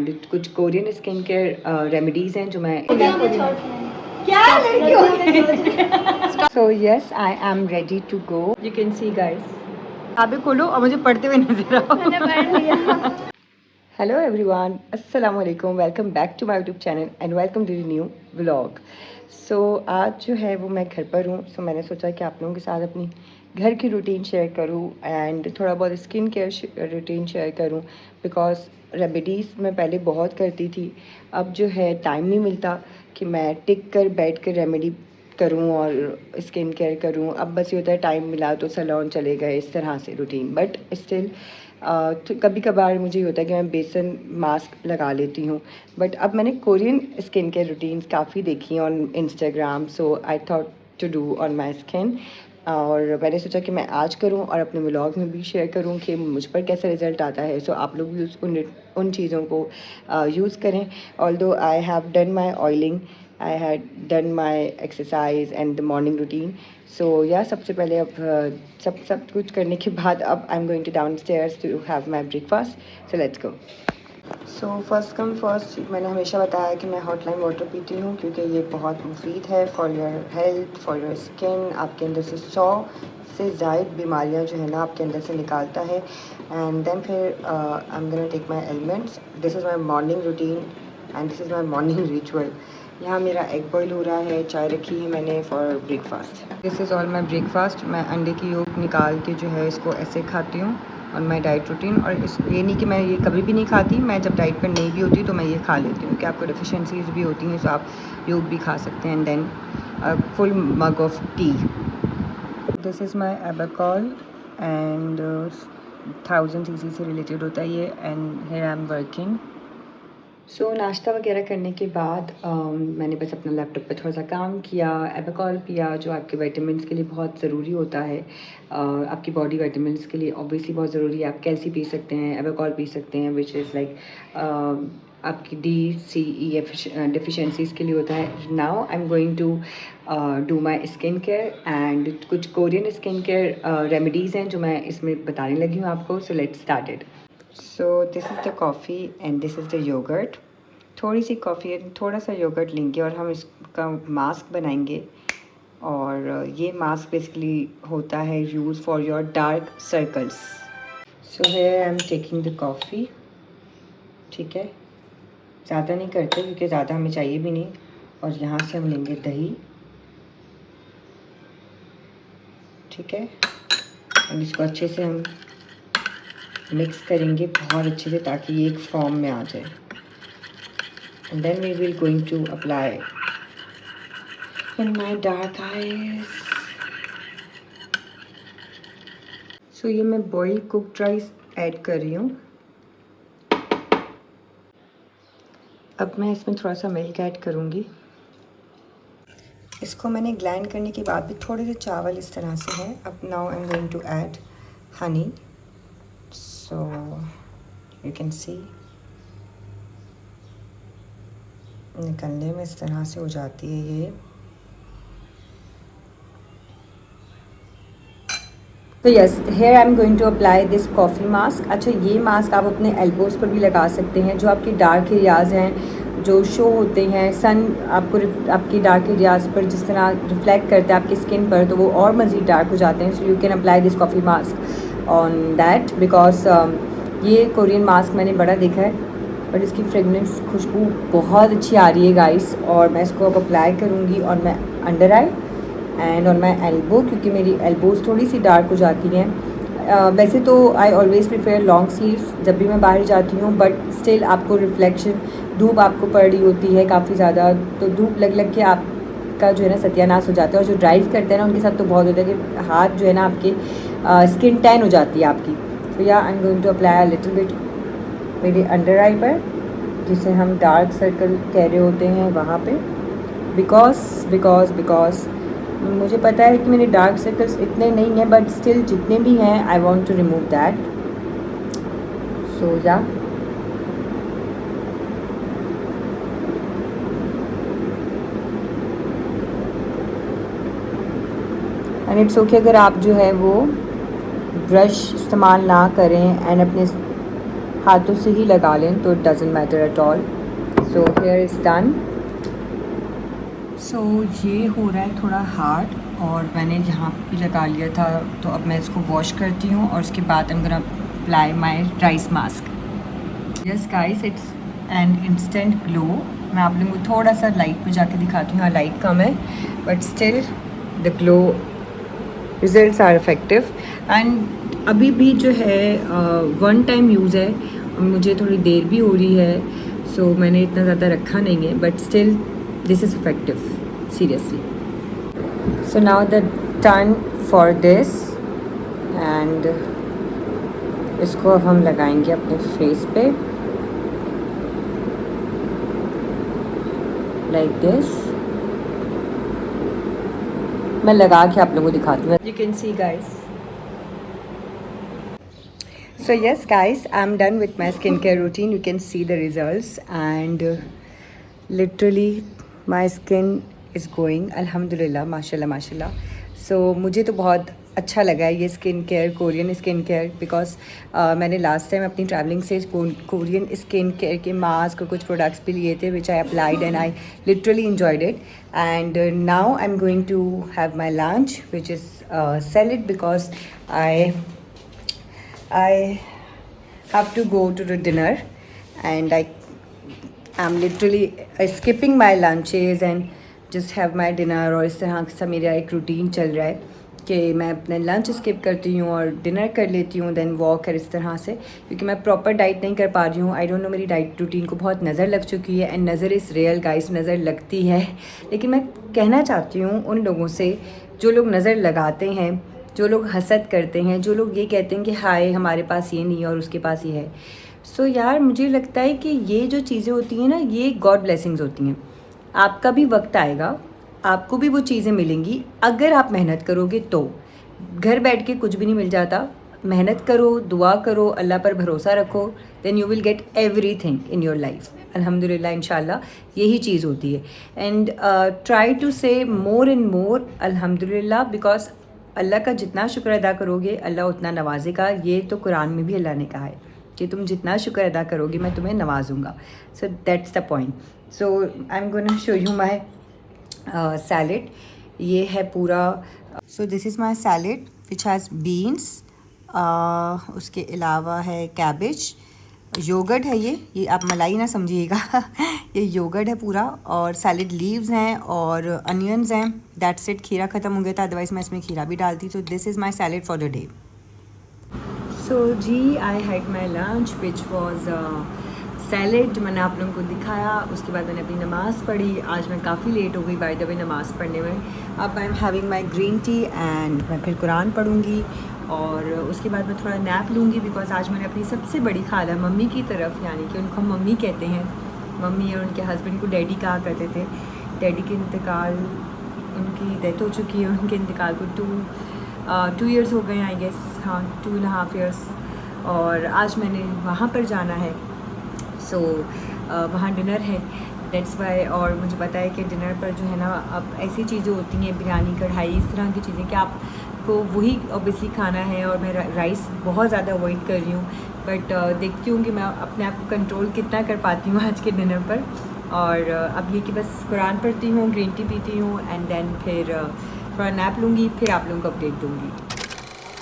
And कुछ Korean skin care remedies हैं जो मैं so yes I am ready to go. You can see guys, आप भी खोलो और मुझे पढ़ते हुए नजर आओ। हेलो एवरीवन, अस्सलाम वालेकुम, welcome back to my YouTube channel and welcome to the new vlog. So आज जो है वो मैं घर पर हूँ। सो मैंने सोचा कि आप लोगों के साथ अपनी घर की रूटीन शेयर करूँ एंड थोड़ा बहुत स्किन केयर रूटीन शेयर करूँ, बिकॉज रेमेडीज़ मैं पहले बहुत करती थी। अब जो है टाइम नहीं मिलता कि मैं टिक कर बैठ कर रेमेडी करूँ और स्किन केयर करूँ। अब बस ये होता है टाइम मिला तो सैलून चले गए, इस तरह से रूटीन। बट स्टिल तो कभी कभार मुझे होता है कि मैं बेसन मास्क लगा लेती हूँ। बट अब मैंने कोरियन स्किन केयर रूटीन्स काफ़ी देखी हैं on Instagram, so I thought to do on my skin. और मैंने सोचा कि मैं आज करूं और अपने व्लॉग में भी शेयर करूं कि मुझ पर कैसा रिज़ल्ट आता है। सो आप लोग भी उन चीज़ों को यूज़ करें। Although I have done my oiling, I had done my exercise and the morning routine. So yeah सबसे पहले अब सब कुछ करने के बाद अब I am going to down stairs to have my breakfast. So let's go. So first come first, मैंने हमेशा बताया कि मैं हॉटलाइन वाटर पीती हूँ क्योंकि ये बहुत मुफीद है for your health, for your skin. आपके अंदर से 100 से ज़ायद बीमारियाँ जो है ना आपके अंदर से निकालता है। एंड देन फिर I am gonna take my elements. This is my morning routine and this is my morning ritual. यहाँ मेरा एग बॉईल हो रहा है, चाय रखी है मैंने for breakfast. This is all my breakfast. मैं अंडे की योक निकाल के जो है इसको ऐसे खाती हूँ ऑन माई डाइट रूटीन। और इस ये नहीं कि मैं ये कभी भी नहीं खाती, मैं जब डाइट पर नहीं भी होती तो मैं ये खा लेती हूँ कि आपको डेफिशिएंसीज भी होती हैं, सो आप योग भी खा सकते हैं। And then full mug of tea. This is my एबाकॉल एंड 1000 cc से रिलेटेड होता है ये। And here I am working. So नाश्ता वगैरह करने के बाद मैंने बस अपना लैपटॉप पे थोड़ा सा काम किया, एबाकॉल पिया जो आपके विटामिन्स के लिए बहुत ज़रूरी होता है। आपकी बॉडी विटामिन्स के लिए ऑब्वियसली बहुत ज़रूरी है। आप कैल्सी पी सकते हैं, एबाकॉल पी सकते हैं, विच इज़ लाइक आपकी DCE डिफिशेंसीज़ के लिए होता है। Now I am going to do my skin care and कुछ कोरियन स्किन केयर रेमेडीज़ हैं जो मैं इसमें बताने लगी हूँ आपको। So let's start it. So this is the coffee and this is the yogurt. थोड़ी सी कॉफ़ी एंड थोड़ा सा योगर्ट लेंगे और हम इसका मास्क बनाएंगे। और ये मास्क बेसिकली होता है use for your dark circles. So here I am taking the coffee. ठीक है, ज़्यादा नहीं करते क्योंकि ज़्यादा हमें चाहिए भी नहीं। और यहाँ से हम लेंगे दही। ठीक है, और इसको अच्छे से हम मिक्स करेंगे बहुत अच्छे से ताकि ये एक फॉर्म में आ जाए। And then we will going to apply in my dark eyes. So ये मैं बॉइल्ड कुक्ड राइस ऐड कर रही हूँ। अब मैं इसमें थोड़ा सा मिल्क ऐड करूँगी। इसको मैंने ग्राइंड करने के बाद भी थोड़े से चावल इस तरह से हैं। अब now I am going to add honey. So you can see निकलने में इस तरह से हो जाती है ये। तो yes, here I am going to apply this coffee mask. अच्छा, ये मास्क आप अपने एल्बोज़ पर भी लगा सकते हैं। जो आपके डार्क एरियाज़ हैं, जो शो होते हैं, सन आपकी डार्क एरियाज़ पर जिस तरह रिफ्लेक्ट करता है आपकी स्किन पर, तो वो और मज़ीद डार्क हो जाते हैं। सो you can apply this coffee mask on that, because ये कोरियन मास्क मैंने बड़ा देखा है बट इसकी फ्रेगनेंस खुशबू बहुत अच्छी आ रही है गाइस। और मैं इसको अब अप्लाई करूँगी और मैं under I and on my elbow, क्योंकि मेरी एल्बोज़ थोड़ी सी डार्क हो जाती हैं। वैसे तो I always prefer long sleeves जब भी मैं बाहर जाती हूँ, बट स्टिल आपको रिफ्लेक्शन, धूप आपको पड़ रही होती है काफ़ी ज़्यादा, तो धूप लग के आपका जो है ना सत्यानाश हो जाता है। और जो ड्राइव करते हैं ना उनके साथ तो बहुत होता है कि हाथ जो है ना आपके स्किन टैन हो जाती है आपकी। तो yeah I am going to apply a little bit मेरे अंडर आई पर, जिसे हम डार्क सर्कल कह रहे होते हैं वहाँ पे। बिकॉज मुझे पता है कि मेरे डार्क सर्कल्स इतने नहीं हैं, बट स्टिल जितने भी हैं I want to remove that. So yeah and it's okay अगर आप जो है वो ब्रश इस्तेमाल ना करें एंड अपने हाथों से ही लगा लें तो it doesn't matter at all. So hair is done. So ये हो रहा है थोड़ा हार्ड और मैंने यहाँ भी लगा लिया था, तो अब मैं इसको वॉश करती हूँ और उसके बाद I'm gonna apply my rice mask. Yes guys, it's an instant glow. मैं आप लोगों को थोड़ा सा लाइट में जाके दिखाती हूँ. हाँ, लाइट कम है but still the glow results are effective. And अभी भी जो है वन टाइम यूज़ है, मुझे थोड़ी देर भी हो रही है, सो मैंने इतना ज़्यादा रखा नहीं है, but still this is effective seriously. So now the turn for this and इसको अब हम लगाएंगे अपने फेस पे लाइक दिस. मैं लगा के आप लोगों को दिखाती हूँ. You can see guys. So yes guys, I'm done with my skincare routine. You can see the results and literally my skin is going alhamdulillah, mashallah mashallah. So मुझे तो बहुत अच्छा लगा है ये skin care, Korean skin care, because मैंने last time अपनी travelling से कोरियन स्किन केयर के मास्क और कुछ प्रोडक्ट्स भी लिए थे which I applied and I literally enjoyed it. And now I'm going to have my lunch which is salad because I have to go to the dinner and I'm literally skipping my lunches and just have my dinner. और इस तरह का मेरा एक routine चल रहा है कि मैं अपने लंच स्किप करती हूँ और डिनर कर लेती हूँ, देन वॉक और इस तरह से, क्योंकि मैं प्रॉपर डाइट नहीं कर पा रही हूँ. आई डोंट नो, मेरी डाइट रूटीन को बहुत नज़र लग चुकी है एंड नज़र इज़ रियल गाइस, नज़र लगती है. लेकिन मैं कहना चाहती हूँ उन लोगों से जो लोग नज़र लगाते हैं, जो लोग हसद करते हैं, जो लोग ये कहते हैं कि हाय हमारे पास ये नहीं है और उसके पास ये है. सो यार मुझे लगता है कि ये जो चीज़ें होती हैं ना, ये गॉड ब्लेसिंग्स होती हैं. आपका भी वक्त आएगा, आपको भी वो चीज़ें मिलेंगी अगर आप मेहनत करोगे तो. घर बैठ के कुछ भी नहीं मिल जाता. मेहनत करो, दुआ करो, अल्लाह पर भरोसा रखो, then you will get everything in your life. अल्हम्दुलिल्लाह, इंशाल्लाह यही चीज़ होती है. एंड ट्राई टू से मोर एंड मोर अल्हम्दुलिल्लाह, बिकॉज अल्लाह का जितना शुक्र अदा करोगे अल्लाह उतना नवाजेगा. ये तो कुरान में भी अल्लाह ने कहा है कि तुम जितना शुक्र अदा करोगे मैं तुम्हें नवाजूंगा. So that's the point. So I am gonna show you my salad. ये है पूरा. So this is my salad which has beans, उसके अलावा है कैबेज, योगर्ट है ये आप मलाई ना समझिएगा ये योगर्ट है पूरा, और सैलेड लीव्स हैं और अनियंस हैं. That's it. खीरा ख़त्म हो गया था, अदरवाइज़ मैं इसमें खीरा भी डालती. तो this is my salad for the day. So जी, I had my lunch which was salad. मैंने आप लोगों को दिखाया. उसके बाद मैंने अपनी नमाज़ पढ़ी. आज मैं काफ़ी लेट हो गई बाय द वे नमाज़ पढ़ने में. अब I am having my green tea and मैं फिर कुरान पढ़ूँगी और उसके बाद मैं थोड़ा नैप लूँगी, बिकॉज आज मैंने अपनी सबसे बड़ी खाला मम्मी की तरफ, यानी कि उनको हम मम्मी कहते हैं, मम्मी और उनके हस्बैंड को डैडी कहा करते थे. डैडी के इंतकाल, उनकी डेथ हो चुकी है. उनके इंतकाल को 2 ईयर्स हो गए आई गेस. हाँ, 2.5 ईयर्स. और आज मैंने वहाँ पर जाना है. सो वहाँ डिनर है, दैट्स वाई. और मुझे पता है कि डिनर पर जो है ना, अब ऐसी चीज़ें होती हैं, बिरयानी, कढ़ाई, इस तरह की चीज़ें कि आपको वही ऑब्वियसली खाना है. और मैं राइस बहुत ज़्यादा अवॉइड कर रही हूँ, बट देखती हूँ कि मैं अपने आप को कंट्रोल कितना कर पाती हूँ आज के डिनर पर. और अब ये कि बस कुरान पढ़ती हूँ, ग्रीन टी पीती हूँ एंड देन फिर थोड़ा नैप लूँगी, फिर आप लोगों को अपडेट दूँगी.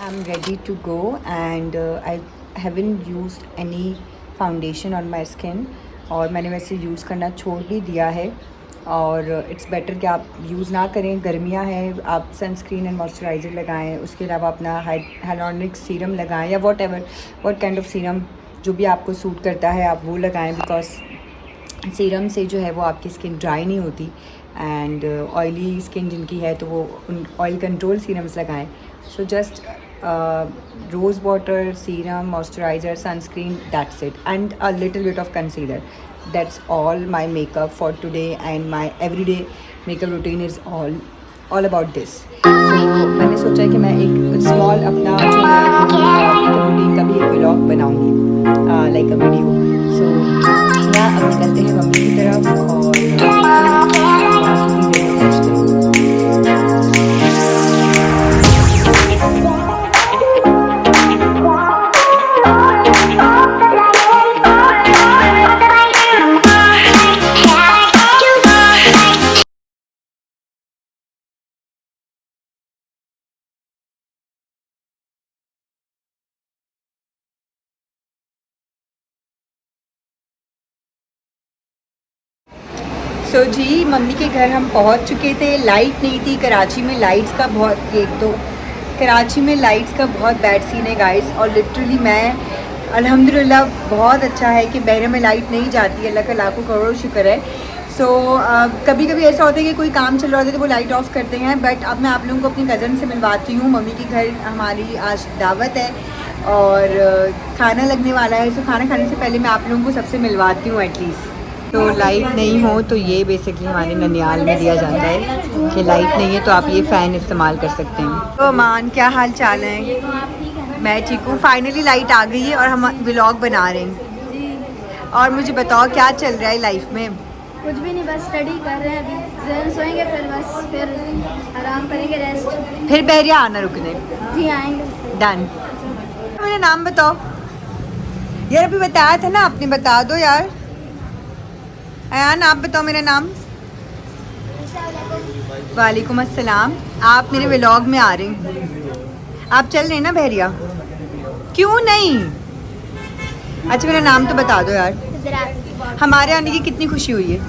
I am ready to go and I haven't used any foundation on my skin, और मैंने वैसे यूज़ करना छोड़ भी दिया है. और इट्स बेटर कि आप यूज़ ना करें. गर्मियाँ हैं, आप सनस्क्रीन एंड मॉइस्चराइज़र लगाएं. उसके अलावा अपना हाइलोनिक सीरम लगाएं या वॉट काइंड ऑफ सीरम जो भी आपको सूट करता है आप वो लगाएं, बिकॉज सीरम से जो है वो आपकी स्किन ड्राई नहीं होती. एंड ऑयली स्किन जिनकी है तो वो उन ऑयल कंट्रोल सीरम्स लगाएं. So just rose water, serum, moisturizer, sunscreen, that's it, and a little bit of concealer. That's all my makeup for today, and my everyday makeup routine is all about this. So मैंने सोचा है कि मैं एक small अपना जो है makeup routine का भी एक व्लॉग बनाऊंगी, लाइक अ वीडियो. सो या अब निकलते हैं मम्मी की तरफ और सो जी मम्मी के घर हम पहुंच चुके थे। लाइट नहीं थी कराची में, लाइट्स का बहुत, एक तो कराची में लाइट्स का बहुत बैड सीन है गाइस। और लिटरली मैं अल्हम्दुलिल्लाह बहुत अच्छा है कि बहरे में लाइट नहीं जाती है, अल्लाह का लाखों करोड़ शुक्र है। सो कभी कभी ऐसा होता है कि कोई काम चल रहा होता है तो वो लाइट ऑफ करते हैं। बट अब मैं आप लोगों को अपनी कज़न से मिलवाती हूँ। मम्मी के घर हमारी आज दावत है और खाना लगने वाला है। सो खाना खाने से पहले मैं आप लोगों को सबसे मिलवाती हूँ एटलीस्ट। तो लाइट नहीं हो तो ये बेसिकली हमारे ननियाल में दिया जाता है कि लाइट नहीं है तो आप ये फ़ैन इस्तेमाल कर सकते हैं। तो अमान क्या हाल चाल है? मैं ठीक हूँ। फाइनली लाइट आ गई है और हम व्लॉग बना रहे हैं। और मुझे बताओ क्या चल रहा है लाइफ में? कुछ भी नहीं, बस स्टडी कर रहे हैं अभी। जहन सोएंगे फिर बस फिर आराम करेंगे, रेस्ट। फिर बहरिया आना रुकने? जी आएंगे। डन। मेरा नाम बताओ यार, अभी बताया था ना आपने, बता दो यार। अयान आप बताओ मेरा नाम। वालेकुम अस्सलाम। आप मेरे व्लॉग में आ रहे हैं? आप चल रहे हैं ना बहरिया? क्यों नहीं? अच्छा मेरा नाम तो बता दो यार। हमारे आने की कितनी खुशी हुई है?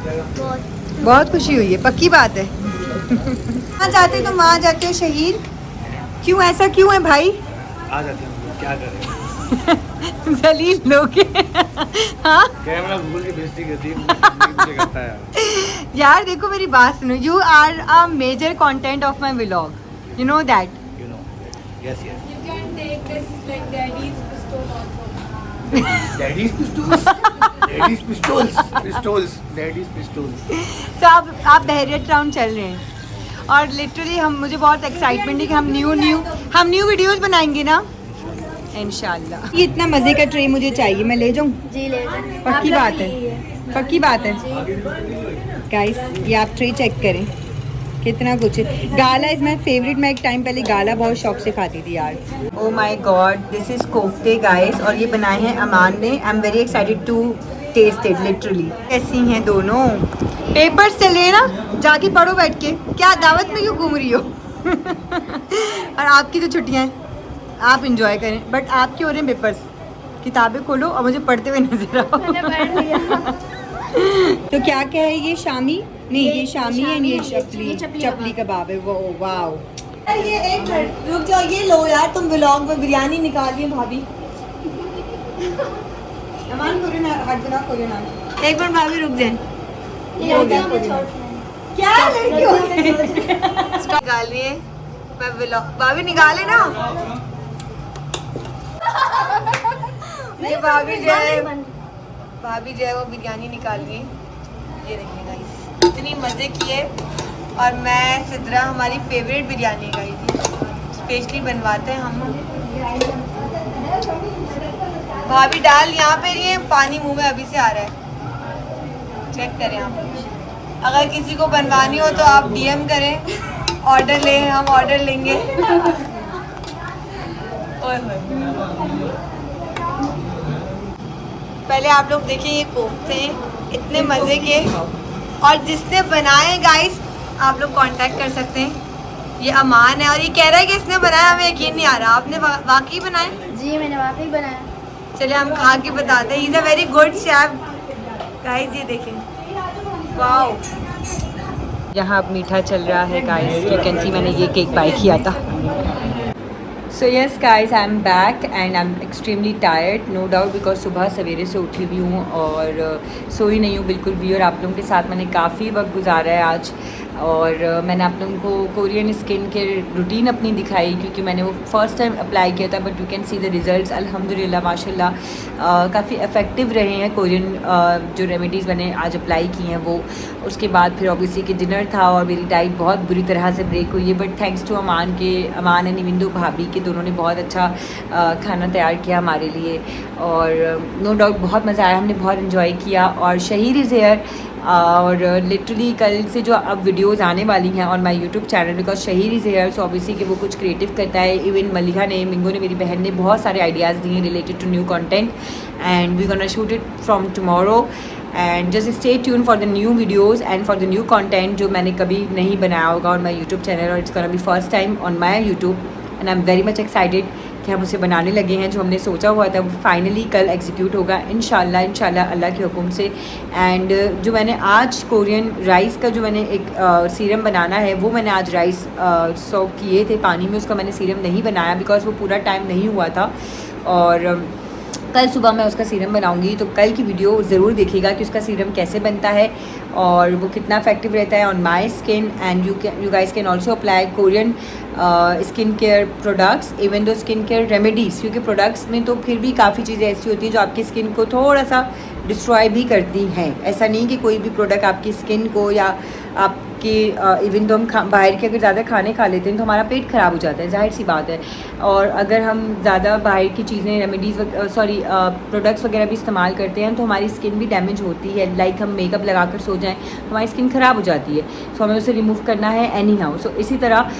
बहुत खुशी हुई है, पक्की बात है। वहाँ जाते तो वहाँ जाते हो शहीद, क्यों ऐसा क्यों है भाई? आ जाते हैं, क्या करें। जलील लोग हाँ कैमरा गूगल की बेइज्जती करता है यार। देखो मेरी बात सुनो, you are a major content of my vlog, you know that. Yes yes You can take this like daddy's pistol also. Daddy's pistols daddy's pistols pistols daddy's pistols. तो आप बहरिया टाउन चल रहे हैं और लिटरली मुझे बहुत एक्साइटमेंट है कि हम न्यू वीडियोस बनाएंगे ना इंशाल्लाह। ये इतना मज़े का ट्रे मुझे चाहिए, मैं ले जाऊँ? जी ले जाएं। पक्की आप बात लोग है? लीजिए। पक्की बात है गाइस। ये आप ट्रे चेक करें कितना कुछ है। गाला इज़ माई फेवरेट। मैं एक टाइम पहले गाला बहुत शौक से खाती थी यार। Oh my god, this is kofte guys और ये बनाए हैं अमान ने। I am very excited to taste it literally. कैसी हैं दोनों? पेपर्स चल रहे हैं ना, जाके पढ़ो बैठ के। क्या दावत में क्यों घूम रही हो? और आपकी तो छुट्टियाँ हैं, आप इंजॉय करें। बट आपके हो रहे हैं पेपर्स। किताबें खोलो और मुझे पढ़ते हुए नजर आओ। मैंने पढ़ लिया। तो क्या क्या है ये? शामी नहीं, ये शामी है, ये ये चपली कबाब है। वो वाओ। ये एक मिनट रुक जाओ, ये लो यार, तुम व्लॉग में बिरयानी निकालिए भाभी। अमान खोलो ना, हट जाना, खोलो ना। एक मिनट भाभी रुक जाए। ये लड़कियों में छोड़ दें। क्या लड़कियों निकाल रही है मैं व्लॉग। भाभी निकाले ना। ये भाभी जो है, भाभी जो है वो बिरयानी निकाल रही है। ये देखिए गाइस, इतनी मज़े की है। और मैं सिद्रा, हमारी फेवरेट बिरयानी गाई थी, स्पेशली बनवाते हैं हम। भाभी दाल यहाँ पे रही है, पानी मुंह में अभी से आ रहा है। चेक करें आप। अगर किसी को बनवानी हो तो आप डीएम करें, ऑर्डर लें, हम ऑर्डर लेंगे। पहले आप लोग देखिए ये कोफ्ते इतने मज़े के। और जिसने बनाए गाइस आप लोग कांटेक्ट कर सकते हैं। ये अमान है और ये कह रहा है कि इसने बनाया, हमें यकीन नहीं आ रहा। आपने वाकई बनाए? जी मैंने वाकई बनाया। चलिए हम खा के बताते हैं। He is a very good chef guys. ये देखें, वाओ। यहाँ अब मीठा चल रहा है गाइस, यू कैन सी। मैंने ये केक बाय किया था। So yes guys, I am back and I am extremely tired, no doubt, because सुबह सवेरे से उठी हुई हूँ और सोई नहीं हूँ बिल्कुल भी। और आप लोगों के साथ मैंने काफ़ी वक्त गुजारा है आज। और मैंने आप लोगों को कोरियन स्किन केयर रूटीन अपनी दिखाई, क्योंकि मैंने वो फ़र्स्ट टाइम अप्लाई किया था। But you can see the results अल्हम्दुलिल्लाह माशाल्लाह काफ़ी इफ़ेक्टिव रहे हैं। कोरियन जो रेमेडीज़ मैंने आज अप्लाई की हैं वो। उसके बाद फिर ऑब्वियसली कि डिनर था और मेरी डाइट बहुत बुरी तरह से ब्रेक हुई है। But thanks to Aman and Nivindu भाभी के, दोनों ने बहुत अच्छा खाना तैयार किया हमारे लिए। और नो डाउट बहुत मज़ा आया, हमने बहुत इन्जॉय किया। और शहीर इज़ हेयर। और लिटरली कल से जो अब वीडियोज़ आने वाली हैं on my YouTube channel, because Shaheer is here, so obviously कि वो कुछ क्रिएटिव करता है। इवन मलिका ने, मिंगो ने, मेरी बहन ने बहुत सारे आइडियाज़ दिए related to new content and we gonna shoot it from tomorrow. And just stay tune for the new videos and for the new content जो मैंने कभी नहीं बनाया होगा ऑन माई यूट्यूब चैनल। और it's gonna be first time on my YouTube and I am very much excited कि हम उसे बनाने लगे हैं। जो हमने सोचा हुआ था वो फाइनली कल एग्जीक्यूट होगा इंशाल्लाह अल्लाह के हुक्म से। एंड जो मैंने आज कोरियन राइस का जो मैंने एक सीरम बनाना है वो मैंने आज राइस सोक किए थे पानी में, उसका मैंने सीरम नहीं बनाया बिकॉज़ वो पूरा टाइम नहीं हुआ था। और कल सुबह मैं उसका सीरम बनाऊंगी, तो कल की वीडियो ज़रूर देखिएगा कि उसका सीरम कैसे बनता है और वो कितना इफेक्टिव रहता है on my skin. And you guys can also apply Korean skin care products even though skin care remedies, क्योंकि प्रोडक्ट्स में तो फिर भी काफ़ी चीज़ें ऐसी होती हैं जो आपकी स्किन को थोड़ा सा डिस्ट्रॉय भी करती हैं। ऐसा नहीं कि कोई भी प्रोडक्ट आपकी स्किन को या आपकी इवन तो हम बाहर के अगर ज़्यादा खाने खा लेते हैं तो हमारा पेट ख़राब हो जाता है, जाहिर सी बात है। और अगर हम ज़्यादा बाहर की चीज़ें रेमेडीज़ प्रोडक्ट्स वगैरह भी इस्तेमाल करते हैं तो हमारी स्किन भी डैमेज होती है। लाइक हम मेकअप लगा कर सो जाएँ तो हमारी स्किन ख़राब हो जाती है, सो हमें उसे रिमूव करना है एनी हाउ। सो इसी तरह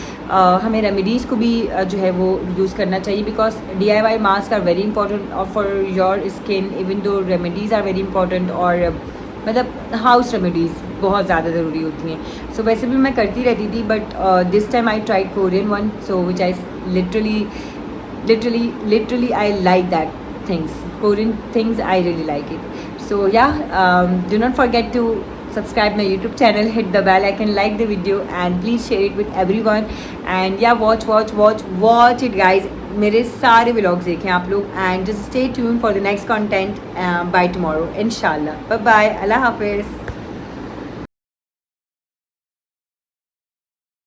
हमें रेमेडीज़ को भी जो है वो यूज़ करना चाहिए because DIY mask are very important और for your skin even though remedies are very important. और मतलब हाउस रेमेडीज़ बहुत ज़्यादा ज़रूरी होती हैं। सो वैसे भी मैं करती रहती थी but this time I tried Korean one, so which I literally I like that things, Korean things, I really like it. So yeah, do not forget to subscribe my YouTube channel, hit the bell icon, like the video and please share it with everyone. And yeah, watch it guys, मेरे सारे vlogs देखें आप लोग and just stay tune for the next content by tomorrow इंशाल्लाह। Bye bye, अल्लाह हाफिज़।